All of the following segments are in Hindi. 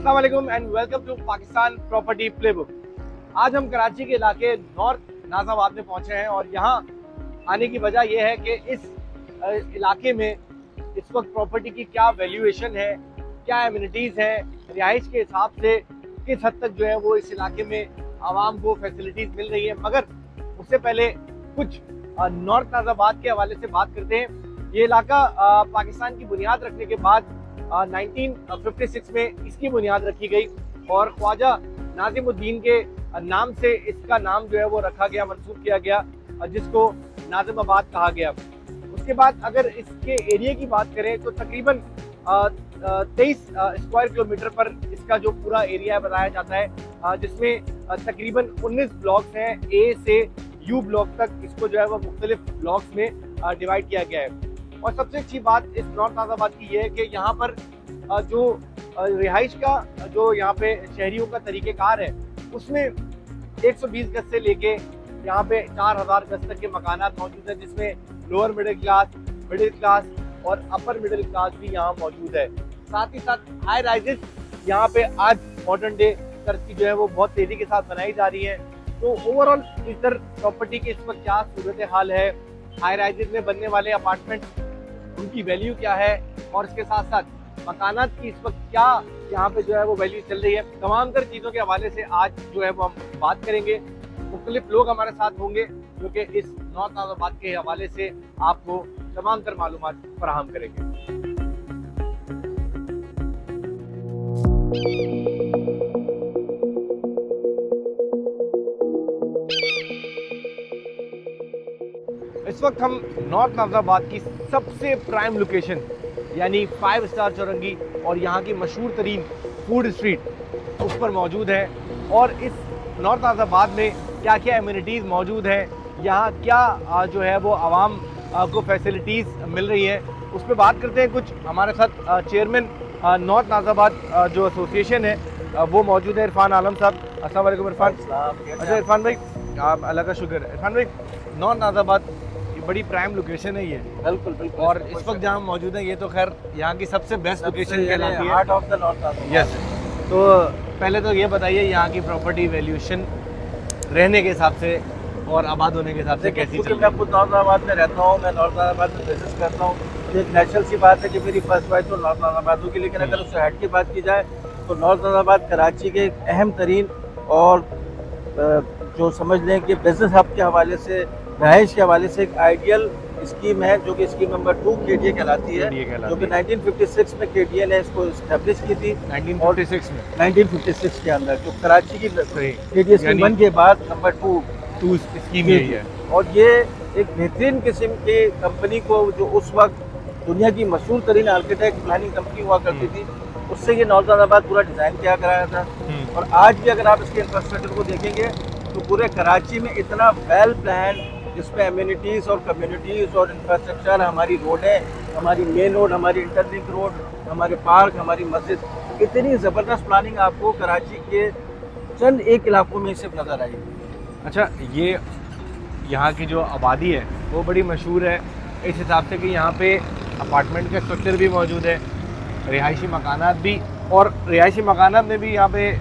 अस्सलाम वालेकुम and welcome to Pakistan property playbook. आज हम कराची के इलाके नॉर्थ नाज़ाबाद में पहुंचे हैं और यहाँ आने की वजह यह है कि इस इलाके में इस वक्त प्रॉपर्टी की क्या वैल्यूएशन है, क्या एमिनिटीज़ है, रिहाइश के हिसाब से किस हद तक जो है वो इस इलाके में आवाम को फैसिलिटीज़ मिल रही है। मगर उससे पहले कुछ नॉर्थ नाज़ाबाद के हवाले से बात करते हैं। ये इलाका पाकिस्तान की बुनियाद रखने के बाद 1956 में इसकी बुनियाद रखी गई और ख्वाजा नाजिमुद्दीन के नाम से इसका नाम जो है वो रखा गया, मंसूब किया गया, जिसको नाजिमाबाद कहा गया। उसके बाद अगर इसके एरिया की बात करें तो तकरीबन 23 स्क्वायर किलोमीटर पर इसका जो पूरा एरिया बताया जाता है, जिसमें तकरीबन 19 ब्लॉक्स हैं। ए से यू ब्लॉक तक इसको जो है वो मुख्तलिफ ब्लॉक्स में डिवाइड किया गया है। और सबसे अच्छी बात इस नॉर्थ नाज़ाबाद की ये है कि यहाँ पर जो रिहाइश का जो यहाँ पे शहरियों का तरीक़ेकार है उसमें 120 गज से लेके यहाँ पे 4000 गज तक के मकानात मौजूद हैं, जिसमें लोअर मिडिल क्लास और अपर मिडिल क्लास भी यहाँ मौजूद है। साथ ही साथ हाई राइजेस यहाँ पे आज मॉडर्न डे तर्ज की जो है वो बहुत तेज़ी के साथ बनाई जा रही है। तो ओवरऑल इधर प्रॉपर्टी की इस वक्त क्या सूरत हाल है, हाई राइजेस में बनने वाले अपार्टमेंट उनकी वैल्यू क्या है और इसके साथ साथ मकानात की इस वक्त क्या यहाँ पे जो है वो वैल्यू चल रही है, तमाम तर चीज़ों के हवाले से आज जो है वो हम बात करेंगे। मुख्तलिफ लोग हमारे साथ होंगे जो कि इस नॉर्थ नाज़ाबाद के हवाले से आपको तमाम तर मालूमात फराहम करेंगे। इस वक्त हम नॉर्थ नाज़ाबाद की सबसे प्राइम लोकेशन यानी 5 स्टार चौरंगी और यहाँ की मशहूर तरीन फूड स्ट्रीट उस पर मौजूद है। और इस नॉर्थ नाज़ाबाद में क्या क्या एमिनिटीज़ मौजूद हैं, यहाँ क्या जो है वो आवाम को फैसिलिटीज़ मिल रही हैं, उस पर बात करते हैं। कुछ हमारे साथ चेयरमैन नॉर्थ नाज़ाबाद जो एसोसिएशन है वो मौजूद है, इरफान आलम साहब। अस्सलाम वालेकुम इरफान। अच्छा इरफान भाई, आप अल्लाह का शुक्र है। इरफान भाई, नॉर्थ नाज़ाबाद बड़ी प्राइम लोकेशन है ये। बिल्कुल बिल्कुल। और इस वक्त जहाँ मौजूद है ये तो खैर यहाँ की सबसे बेस्ट लोकेशन कहलाती है, heart of the north. Yes. तो पहले तो ये बताइए यहाँ की प्रॉपर्टी वैल्यूएशन रहने के हिसाब से और आबाद होने के हिसाब से कैसी चल रही है? मैं खुद नॉर्थ नाज़ाबाद में रहता हूँ, मैं नॉर्थ नाज़ाबाद में बिजनेस करता हूँ। तो एक नेचुरल सी बात है कि मेरी फर्स्ट वाइफ तो नॉर्थ नाज़ाबाद होगी, लेकिन अगर उससे हट की बात की जाए तो नॉर्थ नाज़ाबाद कराची के एक अहम तरीन और जो समझ लें कि बिजनेस हब के हवाले से, रहाइश के हवाले से एक आइडियल स्कीम है, जो कि स्कीम नंबर 2 KDA कहलाती है, जो कि 1956 में KDA ने इसको इस्टेब्लिश की थी। 1956 के अंदर जो कराची की KDA स्कीम बन के बाद नंबर 2 स्कीम यही है। और ये एक बेहतरीन किस्म की कंपनी को, जो उस वक्त दुनिया की मशहूर तरीन आर्किटेक्ट प्लानिंग कंपनी हुआ करती थी, उससे ये नॉर्थ नाज़ाबाद पूरा डिज़ाइन किया कराया था। और आज भी अगर आप इसके इंफ्रास्ट्रक्चर को देखेंगे तो पूरे कराची में इतना वेल प्लान, जिसमें एम्यूनिटीज़ और कम्युनिटीज़ और इंफ्रास्ट्रक्चर, हमारी रोडें, हमारी मेन रोड, हमारी इंटरलिंक रोड, हमारे पार्क, हमारी मस्जिद, इतनी ज़बरदस्त प्लानिंग आपको कराची के चंद एक इलाकों में सिर्फ नज़र आएगी। अच्छा, ये यहाँ की जो आबादी है वो बड़ी मशहूर है इस हिसाब से कि यहाँ पे अपार्टमेंट के स्ट्रक्चर भी मौजूद है, रिहायशी मकानात भी, और रिहायशी मकानात में भी यहाँ पे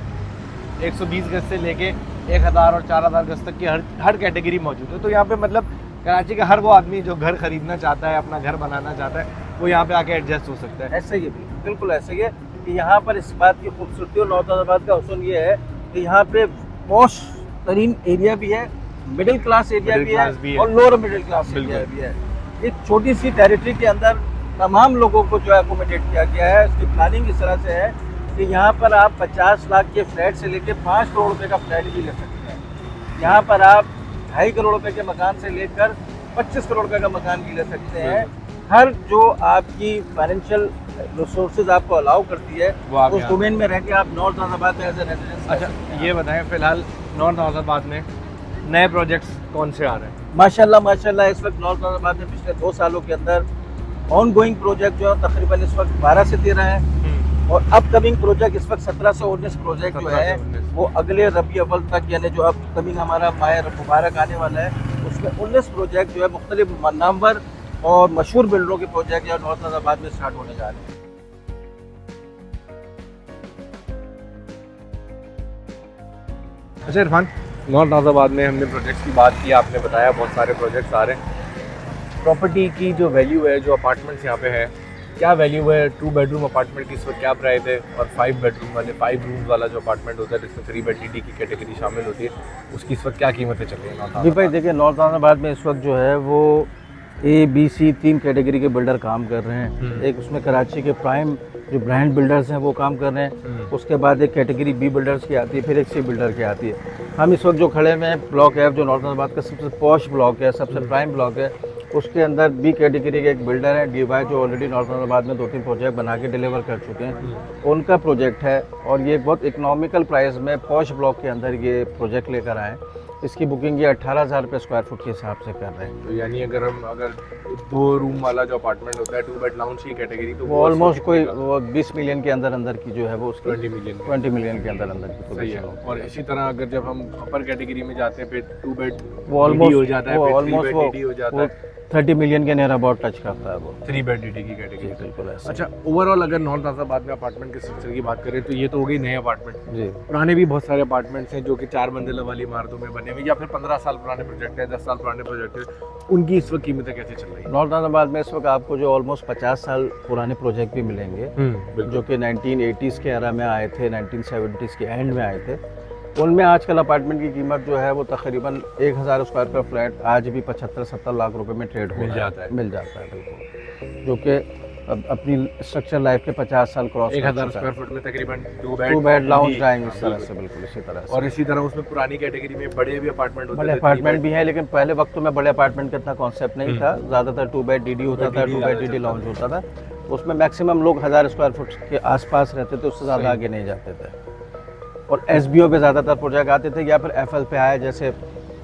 120 गज से लेके 1000 और 4000 गज तक की हर कैटेगरी मौजूद है। तो यहाँ पे मतलब कराची का हर वो आदमी जो घर खरीदना चाहता है, अपना घर बनाना चाहता है, वो यहाँ पे आके एडजस्ट हो सकता है। ऐसा ही है, बिल्कुल ऐसा ही है कि यहाँ पर इस बात की खूबसूरती और नॉर्थ नाज़ाबाद का हुस्न ये है कि यहाँ पे पॉश तरीन एरिया भी है, मिडिल क्लास एरिया भी है और लोअर मिडिल क्लास एरिया भी है। एक छोटी सी टेरिटरी के अंदर तमाम लोगों को जो है अकोमोडेट किया गया है। उसकी प्लानिंग इस तरह से है कि यहाँ पर आप 50 लाख के फ्लैट से लेकर 5 करोड़ रुपए का फ्लैट भी ले सकते हैं। यहाँ पर आप 2.5 करोड़ रुपए के मकान से लेकर 25 करोड़ रुपए का मकान भी ले सकते हैं। हर जो आपकी फाइनेंशियल रिसोर्सेज आपको अलाउ करती है उस डोमेन में रह के आप नॉर्थ नाज़ाबाद में एज ए रेजिडेंस। अच्छा, ये बताएं फिलहाल नॉर्थ नाज़ाबाद में नए प्रोजेक्ट्स कौन से आ रहे हैं? माशाल्लाह इस वक्त नॉर्थ नाज़ाबाद में पिछले 2 सालों के अंदर ऑन गोइंग प्रोजेक्ट जो है तकरीबन इस वक्त 12 से 13 है, और अपकमिंग प्रोजेक्ट इस वक्त 17 से 19 प्रोजेक्ट जो है वो अगले रबी अव्वल तक, यानी जो अपकमिंग हमारा माह मुबारक आने वाला है, उसमें 19 प्रोजेक्ट जो है मुख्तलिफ नामवर और मशहूर बिल्डरों के प्रोजेक्ट जो नॉर्थ नाज़ाबाद में स्टार्ट होने जा रहे हैं। अच्छा इरफान, नॉर्थ नाज़ाबाद में हमने प्रोजेक्ट्स की बात की, आपने बताया बहुत सारे प्रोजेक्ट्स आ रहे हैं। प्रॉपर्टी की जो वैल्यू है, जो अपार्टमेंट्स यहाँ पे है, क्या वैल्यू है? 2 बेडरूम अपार्टमेंट की इस वक्त क्या प्राइस है? और 5 बेडरूम वाले 5 रूम्स वाला जो अपार्टमेंट होता है जिसमें 3 बेड DD की कैटेगरी शामिल होती है, उसकी इस वक्त क्या कीमतें चल रही हैं? जी भाई देखिए, नॉर्थ नाज़ाबाद में इस वक्त जो है वो ABC 3 कैटेगरी के बिल्डर काम कर रहे हैं। एक उसमें कराची के प्राइम जो ब्रांड बिल्डर्स हैं वो काम कर रहे हैं। उसके बाद एक कैटेगरी B बिल्डर्स की आती है, फिर एक C बिल्डर की आती है। हम इस वक्त जो खड़े में ब्लॉक है, जो नॉर्थ नाज़ाबाद का सबसे पॉश ब्लॉक है, सबसे प्राइम ब्लॉक है, उसके अंदर B कैटेगरी के एक बिल्डर है DY, जो ऑलरेडी नॉर्थ नाज़ाबाद में 2-3 प्रोजेक्ट बना के डिलीवर कर चुके हैं। उनका प्रोजेक्ट है और ये बहुत इकोनॉमिकल प्राइस में पॉश ब्लॉक के अंदर ये प्रोजेक्ट लेकर आए। इसकी बुकिंग ये 18,000 रुपये स्क्वायर फुट के हिसाब से कर रहे हैं। तो यानी अगर 2 रूम वाला जो अपार्टमेंट होता है 2 बेड लाउंज की कैटेगरी, तो वो ऑलमोस्ट कोई 20 मिलियन के अंदर की जो है वो उसकी 20 मिलियन के अंदर की सही है। और इसी तरह अगर जब हम अपर कैटेगरी में जाते हैं फिर 2 बेड वो ऑलमोस्ट हो जाता है, वो फिर 3 ऑलमोस्ट बेड वो DD हो जाता है, 30 मिलियन के नियर अबाउट टच करता है वो 3 बेड DD की कैटेगरी। बिल्कुल ऐसा। अच्छा, ओवरऑल अगर नॉर्थ नाज़ाबाद में अपार्टमेंट के स्ट्रक्चर की बात करें तो ये तो हो गई नए अपार्टमेंट। जी, पुराने भी बहुत सारे अपार्टमेंट्स हैं जो कि 4 मंजिला वाली इमारतों में बने हुए या फिर 15 साल पुराने प्रोजेक्ट है, 10 साल पुराने प्रोजेक्ट है, उनकी इस वक्त कीमतें कैसे चल रही है? नॉर्थ नाज़ाबाद में इस वक्त आपको जो ऑलमोस्ट 50 साल पुराने प्रोजेक्ट भी मिलेंगे, जो कि 1980s के एरा में आए थे, 1970s के एंड में आए थे। उनमें आजकल अपार्टमेंट की कीमत जो है वो तकरीबन 1000 स्क्वायर का फ्लैट आज भी 75-70 लाख रुपए में ट्रेड मिल जाता है बिल्कुल, जो कि अपनी स्ट्रक्चर लाइफ के 50 साल क्रॉस 1000 स्क्वायर फुट में तकरीबन 2 बेड लाउंज जाएंगे इस तरह से, बिल्कुल इसी तरह से। और इसी तरह उसमें पुरानी कैटेगरी में बड़े भी अपार्टमेंट होते थे, बड़े अपार्टमेंट भी हैं, लेकिन पहले वक्तों में बड़े अपार्टमेंट का इतना कॉन्सेप्ट नहीं था। ज़्यादातर 2 बेड DD होता था, 2 बेड DD लाउंज होता था। उसमें मैक्सिमम लोग 1000 स्क्वायर फुट के आसपास रहते थे, उससे ज़्यादा आगे नहीं जाते थे। और SBO पे ज़्यादातर प्रोजेक्ट आते थे या फिर FL पे आए, जैसे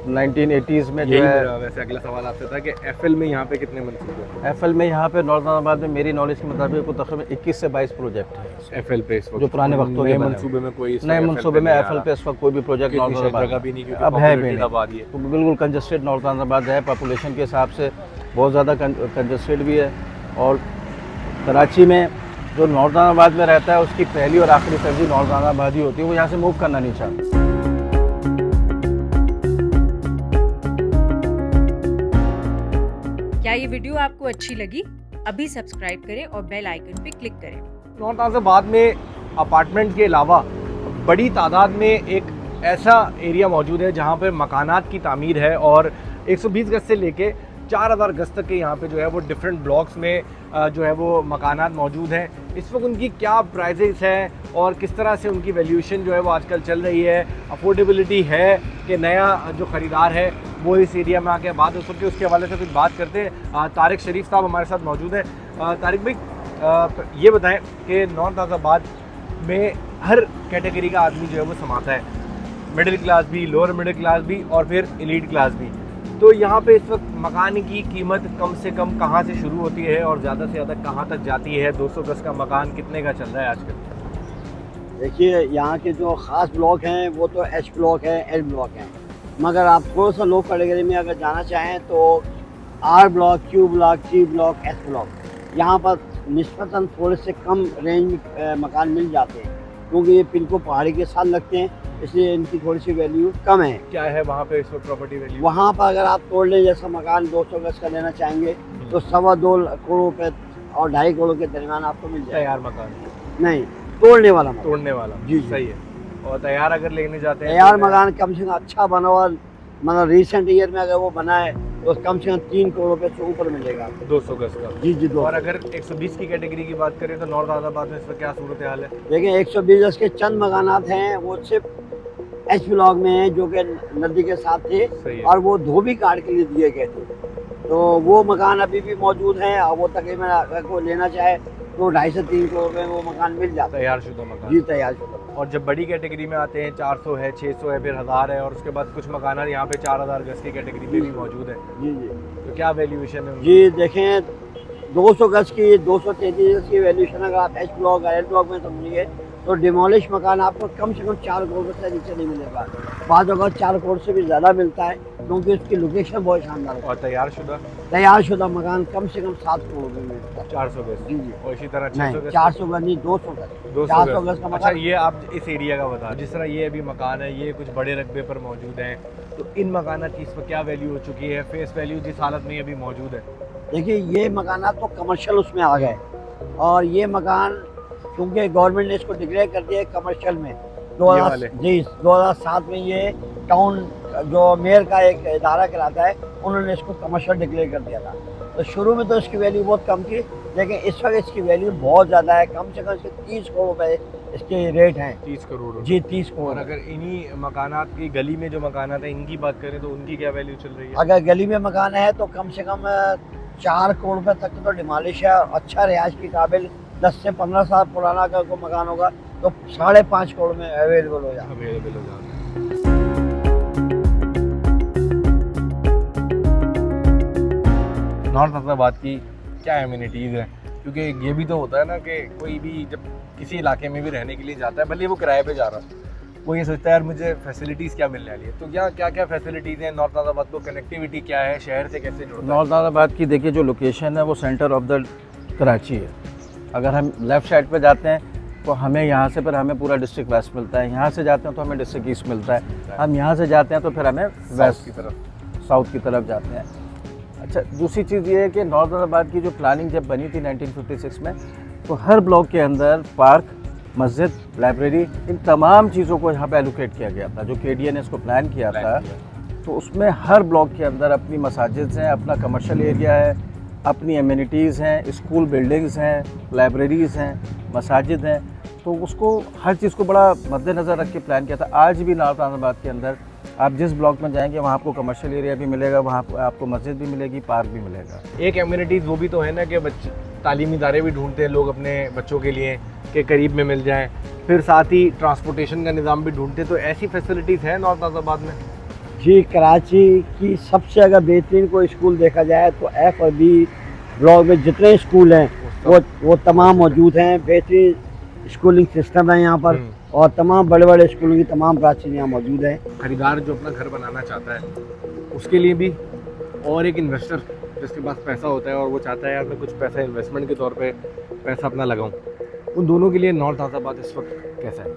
1980s में जो है। वैसे अगला सवाल आपसे था कि FL में यहाँ पे कितने मंसूबे हैं? FL में यहाँ पे नॉर्थ नाज़ाबाद में मेरी नॉलेज के मुताबिक को तकरीबन 21 से 22 प्रोजेक्ट है FL पे इस वक्त, जो पुराने वक्तों के मंसूबे में कोई नए मंसूबे में FL पे इस वक्त कोई भी प्रोजेक्ट नॉर्थ नाज़ाबाद भी नहीं, क्योंकि अब है भी आबादी नहीं। है तो बिल्कुल कंजस्टेड नॉर्थ नाज़ाबाद है, पॉपुलेशन के हिसाब से बहुत ज़्यादा कंजस्टेड भी है। और कराची में जो नॉर्थ नाज़ाबाद में रहता है उसकी पहली और आखिरी तरजीह नॉर्थ नाज़ाबाद ही होती है, वो यहाँ से मूव करना नहीं चाहता। क्या ये वीडियो आपको अच्छी लगी? अभी सब्सक्राइब करें और बेल आइकन पे क्लिक करें। नॉर्थ नाज़ाबाद में अपार्टमेंट के अलावा बड़ी तादाद में एक ऐसा एरिया मौजूद है जहाँ पर मकानात की तामीर है और 120 गज से लेके 4000 गज तक के यहाँ पे जो है वो डिफरेंट ब्लॉक्स में जो है वो मकानात मौजूद हैं। इस वक्त उनकी क्या प्राइजेस हैं और किस तरह से उनकी वैल्यूएशन जो है वो आजकल चल रही है, अफोर्डेबिलिटी है कि नया जो ख़रीदार है वो इस एरिया में आके बात हो सके, उसके हवाले से कुछ बात करते हैं। तारिक शरीफ साहब हमारे साथ मौजूद हैं। तारिक भाई ये बताएं कि नॉर्थ नाज़ाबाद में हर कैटेगरी का आदमी जो है वो समाता है, मिडिल क्लास भी, लोअर मिडिल क्लास भी और फिर एलीट क्लास भी। तो यहाँ पे इस वक्त मकान की कीमत कम से कम कहाँ से शुरू होती है और ज़्यादा से ज़्यादा कहाँ तक जाती है? 200 गज का मकान कितने का चल रहा है आजकल? देखिए, यहाँ के जो ख़ास ब्लॉक हैं वो तो H ब्लॉक है, L ब्लॉक है, मगर आप थोड़ा सा लो कैटेगरी में अगर जाना चाहें तो R block, Q block, T block, S block, यहाँ पर निस्बतन थोड़े से कम रेंज में मकान मिल जाते हैं, क्योंकि ये पिनको पहाड़ी के साथ लगते हैं, इसलिए इनकी थोड़ी सी वैल्यू कम है। क्या है वहाँ पे इस वक्त प्रॉपर्टी वैल्यू? वहाँ पर अगर आप तोड़ लें, जैसा मकान 200 गज का लेना चाहेंगे तो 2.25 करोड़ रुपये और 2.5 करोड़ के दरमियान आपको मिल जाएगा। तैयार मकान नहीं, तोड़ने वाला मकान। तोड़ने वाला जी सही है। और तैयार अगर लेने जाते हैं, तैयार मकान कम से कम अच्छा बना हुआ, मतलब रिसेंट ईयर में अगर वो बना है तो कम से कम 3 करोड़ रुपये से ऊपर मिलेगा आपको। 200 गज का। जी जी। और अगर 120 की कैटेगरी की बात करें तो नॉर्थ नाज़ाबाद में इस वक्त क्या सूरत हाल है? देखिए, 120 गज के चंद मकानात हैं, वो सिर्फ H ब्लॉक में हैं, जो कि नदी के साथ थे और वो धोबी कार्ड के लिए दिए गए थे। तो वो मकान अभी भी मौजूद हैं और वो तकरीबन अगर कोई लेना चाहे तो 2.5 से 3 करोड़ में वो मकान मिल जाता है। तैयार शुदा मकान? जी, तैयार शुदा। और जब बड़ी कैटेगरी में आते हैं 400 है, 600 है, फिर 1000 है और उसके बाद कुछ मकान यहाँ पे 4000 गज की कैटेगरी में भी मौजूद है। जी जी। तो क्या वैल्यूएशन है? जी देखें, 200 गज की, 233 गज की वैल्यूएशन अगर आप H ब्लॉक और L ब्लॉक में समझिए तो डिमोलिश मकान आपको कम से कम 4 करोड़ से नीचे नहीं मिलेगा। बाद अगर 4 करोड़ से भी ज़्यादा मिलता है क्योंकि उसकी लोकेशन बहुत शानदार है। और तैयारशुदा मकान कम से कम 7 करोड़ में मिलता है। 400 गज। जी जी। और इसी तरह नहीं 400 गज नहीं, 200 गज। 400 गज का अच्छा, मकान। ये आप इस एरिया का बता, जिस तरह ये अभी मकान है, ये कुछ बड़े रकबे पर मौजूद हैं, तो इन मकानात की इस पर क्या वैल्यू हो चुकी है, फेस वैल्यू जिस हालत में ये अभी मौजूद है? देखिए ये मकान तो कमर्शियल उसमें आ गए और ये मकान क्योंकि गवर्नमेंट ने इसको डिक्लेयर कर दिया है कमर्शियल में। 2007 में ये टाउन जो मेयर का एक इदारा कहलाता है, उन्होंने इसको कमर्शियल डिक्लेयर कर दिया था। तो शुरू में तो इसकी वैल्यू बहुत कम थी, लेकिन इस वक्त इसकी वैल्यू बहुत ज़्यादा है। कम से कम इसके 30 करोड़ रुपए इसके रेट हैं। 30 करोड़ जी 30 करोड़। और अगर इन्हीं मकानात की गली में जो मकानात है इनकी बात करें तो उनकी क्या वैल्यू चल रही है? अगर गली में मकान है तो कम से कम 4 करोड़ रुपए तक तो डिमॉलिश है। अच्छा रिहाइश के काबिल 10 से 15 साल पुराना अगर कोई मकान होगा तो 5.5 करोड़ में अवेलेबल हो जाता है। नॉर्थ नाज़ाबाद की क्या एमिनिटीज़ हैं? क्योंकि ये भी तो होता है ना कि कोई भी जब किसी इलाके में भी रहने के लिए जाता है, भले वो किराए पे जा रहा है, वो ये सोचता है यार मुझे फैसिलिटीज़ क्या मिलने वाली है। तो यहाँ क्या क्या फैसिलिटीज़ हैं नॉर्थ नाज़ाबाद को? कनेक्टिविटी क्या है, शहर से कैसे जुड़ता है? नॉर्थ नाज़ाबाद की देखिए जो लोकेशन है वो सेंटर ऑफ द कराची है। अगर हम लेफ़्ट साइड पे जाते हैं तो हमें यहाँ से फिर हमें पूरा डिस्ट्रिक्ट वेस्ट मिलता है, यहाँ से जाते हैं तो हमें डिस्ट्रिक्ट ईस्ट मिलता है, हम यहाँ से जाते हैं तो फिर हमें वेस्ट की तरफ, साउथ की तरफ जाते हैं। अच्छा, दूसरी चीज़ ये है कि नॉर्थ नाज़ाबाद की जो प्लानिंग जब बनी थी 1956 में, तो हर ब्लॉक के अंदर पार्क, मस्जिद, लाइब्रेरी, इन तमाम चीज़ों को यहाँ पे एलोकेट किया गया था। जो केडीए ने इसको प्लान किया था, तो उसमें हर ब्लॉक के अंदर अपनी मसाजिद हैं, अपना कमर्शियल एरिया है, अपनी एमिनिटीज़ हैं, स्कूल बिल्डिंग्स हैं, लाइब्रेरीज़ हैं, मसाजिद हैं। तो उसको हर चीज़ को बड़ा मद्देनज़र रख के प्लान किया था। आज भी नॉर्थ नाज़ाबाद के अंदर आप जिस ब्लॉक में जाएंगे वहाँ आपको कमर्शियल एरिया भी मिलेगा, वहाँ आपको मस्जिद भी मिलेगी, पार्क भी मिलेगा। एक एमिनिटीज़ वो भी तो है ना कि बच्चे तालीमी इदारे भी ढूंढते हैं लोग अपने बच्चों के लिए कि करीब में मिल जाएं, फिर साथ ही ट्रांसपोर्टेशन का निज़ाम भी ढूंढते हैं। तो ऐसी फैसिलिटीज़ हैं नॉर्थ नाज़ाबाद में? जी, कराची की सबसे अगर बेहतरीन कोई स्कूल देखा जाए तो F और B ब्लॉक में जितने स्कूल हैं वो तमाम मौजूद हैं। बेहतरीन स्कूलिंग सिस्टम है यहाँ पर और तमाम बड़े बड़े स्कूलों की तमाम ब्रांचें यहाँ मौजूद हैं। खरीदार जो अपना घर बनाना चाहता है उसके लिए भी, और एक इन्वेस्टर जिसके पास पैसा होता है और वो चाहता है यार मैं कुछ पैसा इन्वेस्टमेंट के तौर पे पैसा अपना लगाऊं, उन दोनों के लिए नॉर्थ नाज़ाबाद इस वक्त कैसा है?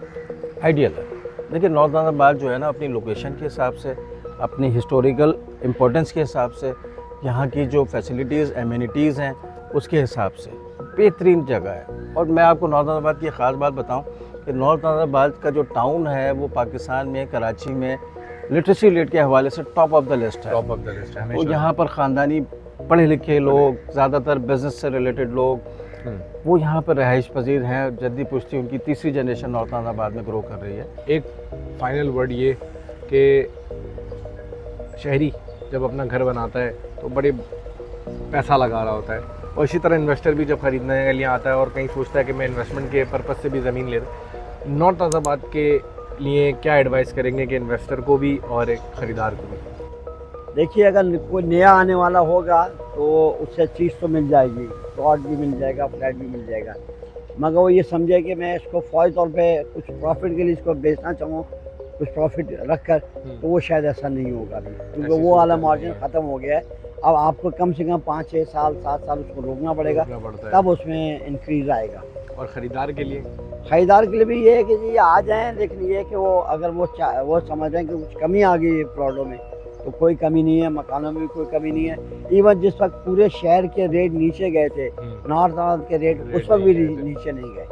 आइडियल है। देखिए नॉर्थ नाज़ाबाद जो है ना, अपनी लोकेशन के हिसाब से, अपनी हिस्टोरिकल इम्पोर्टेंस के हिसाब से, यहाँ की जो फैसिलिटीज़ एमिनिटीज़ हैं उसके हिसाब से बेहतरीन जगह है। और मैं आपको नॉर्थ नाज़ाबाद की ख़ास बात बताऊं कि नॉर्थ नाज़ाबाद का जो टाउन है वो पाकिस्तान में, कराची में लिटरेसी रेट के हवाले से टॉप ऑफ द लिस्ट है। टॉप ऑफ द लिस्ट है। और यहाँ पर ख़ानदानी पढ़े लिखे लोग, ज़्यादातर बिज़नेस से रिलेटेड लोग, वो यहाँ पर रहाइश पजीर हैं। जद्दी पुश्ती उनकी तीसरी जनरेशन नॉर्थ नाज़ाबाद में ग्रो कर रही है। एक फाइनल वर्ड ये कि शहरी जब अपना घर बनाता है तो बड़े पैसा लगा रहा होता है, और इसी तरह इन्वेस्टर भी जब खरीदने के लिए आता है और कहीं सोचता है कि मैं इन्वेस्टमेंट के पर्पज़ से भी ज़मीन ले रहा हूँ, नॉर्थ नाज़ाबाद के लिए क्या एडवाइस करेंगे कि इन्वेस्टर को भी और एक ख़रीदार को भी? देखिए, अगर कोई नया आने वाला होगा तो उससे चीज़ तो मिल जाएगी, प्लॉट भी मिल जाएगा, फ्लैट भी मिल जाएगा, मगर वो ये समझे कि मैं इसको फ़ौरी तौर पे कुछ प्रॉफिट के लिए इसको बेचना चाहूँ, कुछ प्रॉफिट रख कर, तो वो शायद ऐसा नहीं होगा अभी, क्योंकि वो वाला मार्जिन ख़त्म हो गया है। अब आपको कम से कम 5, 6 साल, 7 साल उसको रोकना पड़ेगा, तब उसमें इंक्रीज आएगा। और ख़रीदार के लिए? ख़रीदार के लिए भी ये है कि जी आ जाएँ, लेकिन ये है कि वो अगर वो समझ रहे हैं कि कुछ कमी आ गई है प्लॉटों में, तो कोई कमी नहीं है, मकानों में भी कोई कमी नहीं है। इवन जिस वक्त पूरे शहर के रेट नीचे गए थे, नॉर्थ नाज़ाबाद के रेट उस वक्त भी नीचे नहीं गए।